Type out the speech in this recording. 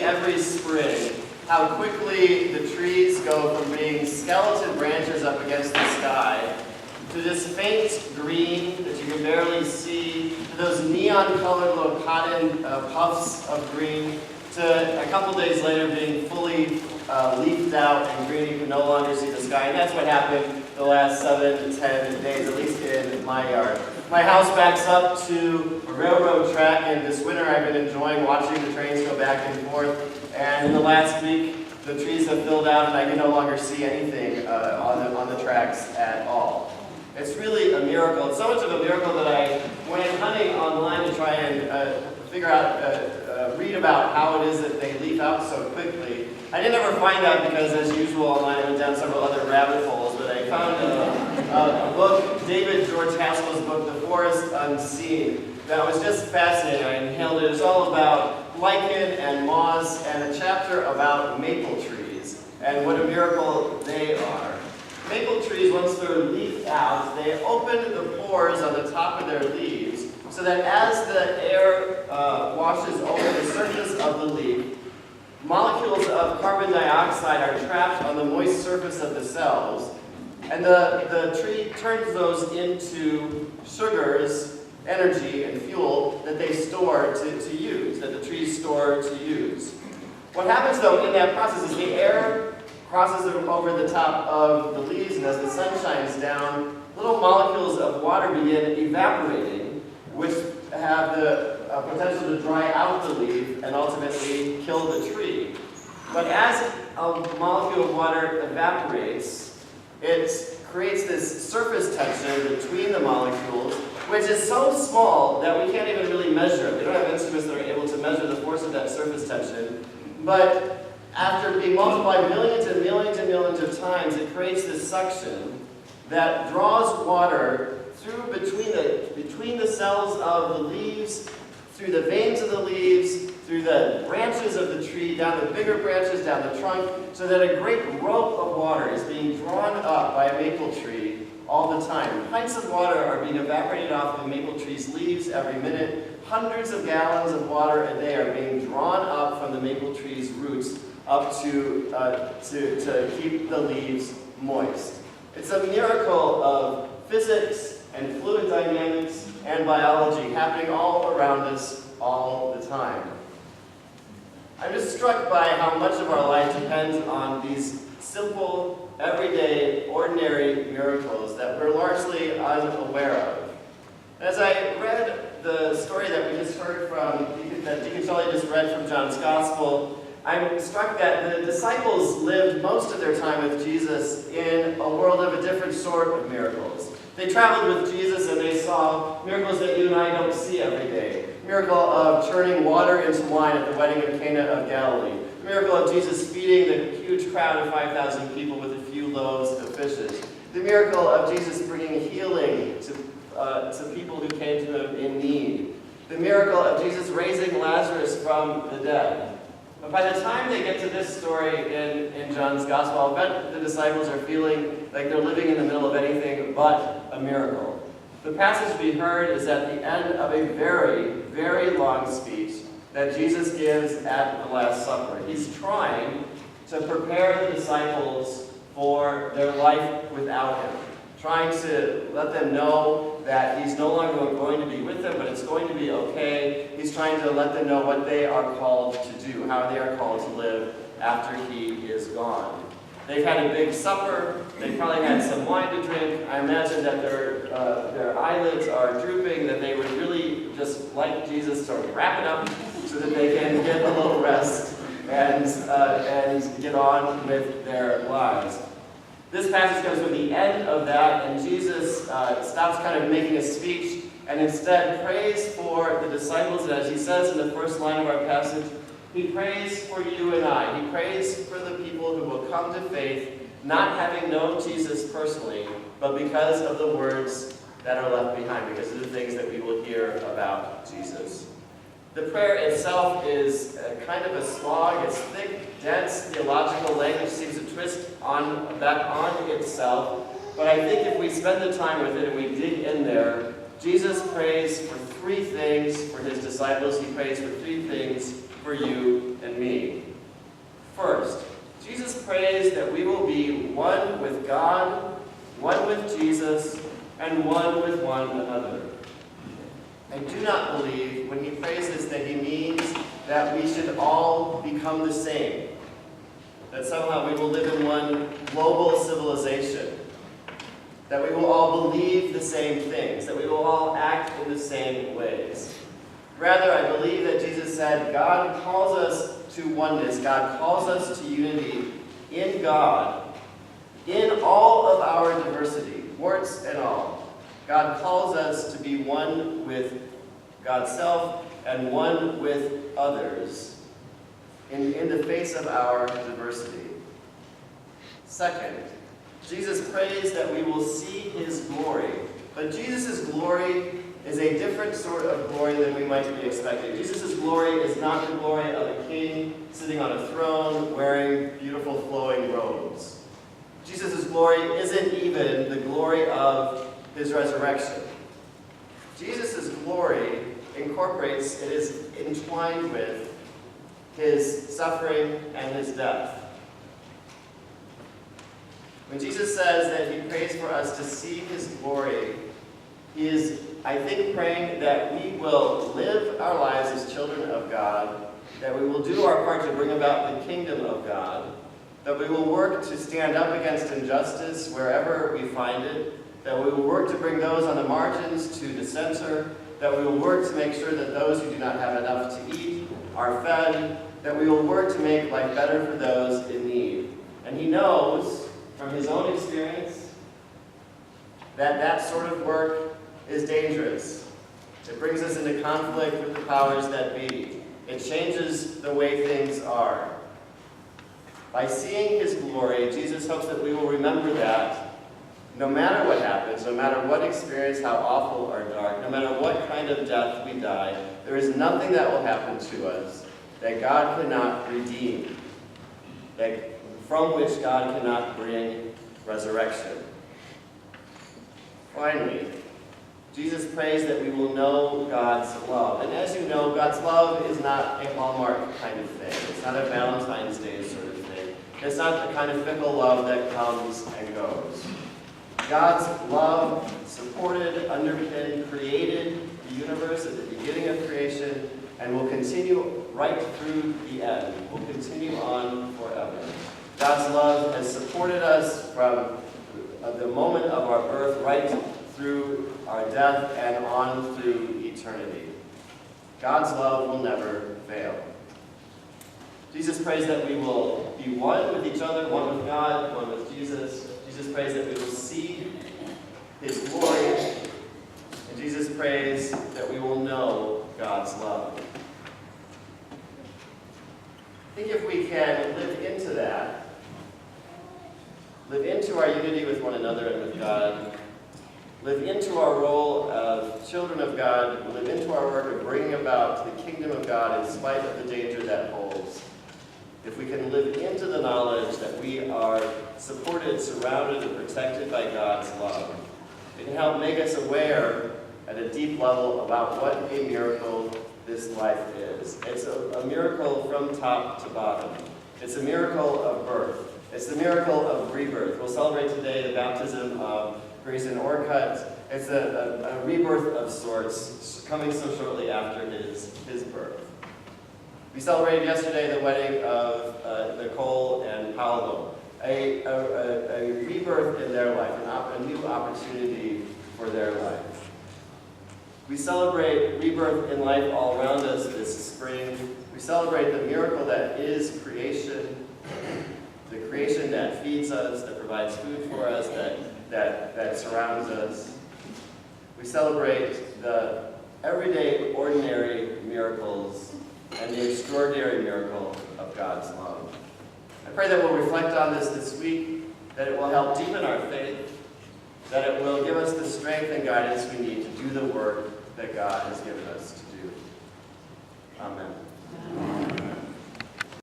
every spring how quickly the trees go from being skeleton branches up against the sky to this faint green that you can barely see, to those neon-colored little cotton puffs of green, to a couple days later being fully leafed out and green. You can no longer see the sky. And that's what happened the last 7 to 10 days, at least in my yard. My house backs up to a railroad track, and this winter I've been enjoying watching the trains go back and forth. And in the last week, the trees have filled out, and I can no longer see anything on the tracks at all. It's really a miracle. It's so much of a miracle that I went hunting online to try and figure out, read about how it is that they leaf out so quickly. I didn't ever find out because, as usual, online I went down several other rabbit holes, but I found a book, David George Haskell's book, The Forest Unseen, that was just fascinating. I inhaled it. It was all about lichen and moss and a chapter about maple trees and what a miracle they are. Maple trees, once they're leafed out, they open the pores on the top of their leaves so that as the air washes over the surface of the leaf, molecules of carbon dioxide are trapped on the moist surface of the cells, and the tree turns those into sugars, energy, and fuel that they store to use, that the trees store to use. What happens, though, in that process is the air crosses over the top of the leaves, and as the sun shines down, little molecules of water begin evaporating, which have the potential to dry out the leaf and ultimately kill the tree. But as a molecule of water evaporates, it creates this surface tension between the molecules, which is so small that we can't even really measure it. We don't have instruments that are able to measure the force of that surface tension. But after being multiplied millions and millions and millions of times, it creates this suction that draws water through between the cells of the leaves, through the veins of the leaves, through the branches of the tree, down the bigger branches, down the trunk, so that a great rope of water is being drawn up by a maple tree all the time. Pints of water are being evaporated off the maple tree's leaves every minute. Hundreds of gallons of water a day are being drawn up from the maple tree's roots up to keep the leaves moist. It's a miracle of physics and fluid dynamics and biology happening all around us all the time. I'm just struck by how much of our life depends on these simple, everyday, ordinary miracles that we're largely unaware of. As I read the story that we just heard from, that Deacon Shelley just read from John's Gospel, I'm struck that the disciples lived most of their time with Jesus in a world of a different sort of miracles. They traveled with Jesus and they saw miracles that you and I don't see every day. Miracle of turning water into wine at the wedding of Cana of Galilee. Miracle of Jesus feeding the huge crowd of 5,000 people with a few loaves of fishes. The miracle of Jesus bringing healing to people who came to him in need. The miracle of Jesus raising Lazarus from the dead. But by the time they get to this story in John's Gospel, I'll bet the disciples are feeling like they're living in the middle of anything but a miracle. The passage we heard is at the end of a very, very long speech that Jesus gives at the Last Supper. He's trying to prepare the disciples for their life without him, trying to let them know that he's no longer going to be with them, but it's going to be okay. He's trying to let them know what they are called to do, how they are called to live after he is gone. They've had a big supper. They've probably had some wine to drink. I imagine that their eyelids are drooping, that they would really just like Jesus to wrap it up so that they can get a little rest and get on with their lives. This passage comes from the end of that, and Jesus stops kind of making a speech and instead prays for the disciples. And as he says in the first line of our passage, he prays for you and I. He prays for the people who will come to faith, not having known Jesus personally, but because of the words that are left behind, because of the things that we will hear about Jesus. The prayer itself is kind of a slog. It's thick, dense, theological language, seems to twist back on itself. But I think if we spend the time with it and we dig in there, Jesus prays for three things for his disciples. He prays for three things for you and me. First, Jesus prays that we will be one with God, one with Jesus, and one with one another. I do not believe when he prays this that he means that we should all become the same, that somehow we will live in one global civilization, that we will all believe the same things, that we will all act in the same ways. Rather, I believe that Jesus said God calls us to oneness, God calls us to unity in God, in all of our diversity, warts and all. God calls us to be one with God's self and one with others in the face of our diversity. Second, Jesus prays that we will see his glory. But Jesus' glory is a different sort of glory than we might be expecting. Jesus' glory is not the glory of a king sitting on a throne wearing beautiful flowing robes. Jesus' glory isn't even the glory of his resurrection. Jesus' glory incorporates, it is entwined with his suffering and his death. When Jesus says that he prays for us to see his glory, he is, I think, praying that we will live our lives as children of God, that we will do our part to bring about the kingdom of God, that we will work to stand up against injustice wherever we find it, that we will work to bring those on the margins to the center, that we will work to make sure that those who do not have enough to eat are fed, that we will work to make life better for those in need. And he knows from his own experience that that sort of work is dangerous. It brings us into conflict with the powers that be. It changes the way things are. By seeing his glory, Jesus hopes that we will remember that no matter what happens, no matter what experience, how awful or dark, no matter what kind of death we die, there is nothing that will happen to us that God cannot redeem, from which God cannot bring resurrection. Finally, Jesus prays that we will know God's love. And as you know, God's love is not a Hallmark kind of thing. It's not a Valentine's Day sort of thing. It's not the kind of fickle love that comes and goes. God's love supported, underpinned, created the universe at the beginning of creation and will continue right through the end, will continue on forever. God's love has supported us from the moment of our birth right through our death and on through eternity. God's love will never fail. Jesus prays that we will be one with each other, one with God, one with Jesus. Jesus prays that we will see his glory. And Jesus prays that we will know God's love. I think if we can live into that, live into our unity with one another and with God, live into our role of children of God, live into our work of bringing about the kingdom of God in spite of the danger that holds. If we can live into the knowledge that we are supported, surrounded, and protected by God's love, it can help make us aware at a deep level about what a miracle this life is. It's a miracle from top to bottom. It's a miracle of birth. It's the miracle of rebirth. We'll celebrate today the baptism of Grayson Orcutt. It's a rebirth of sorts, coming so shortly after his birth. We celebrated yesterday the wedding of Nicole and Paolo, a rebirth in their life, a new opportunity for their life. We celebrate rebirth in life all around us this spring. We celebrate the miracle that is creation, the creation that feeds us, that provides food for us, that surrounds us. We celebrate the everyday, ordinary miracles and the extraordinary miracle of God's love. I pray that we'll reflect on this week, that it will help deepen our faith, that it will give us the strength and guidance we need to do the work that God has given us to do. Amen.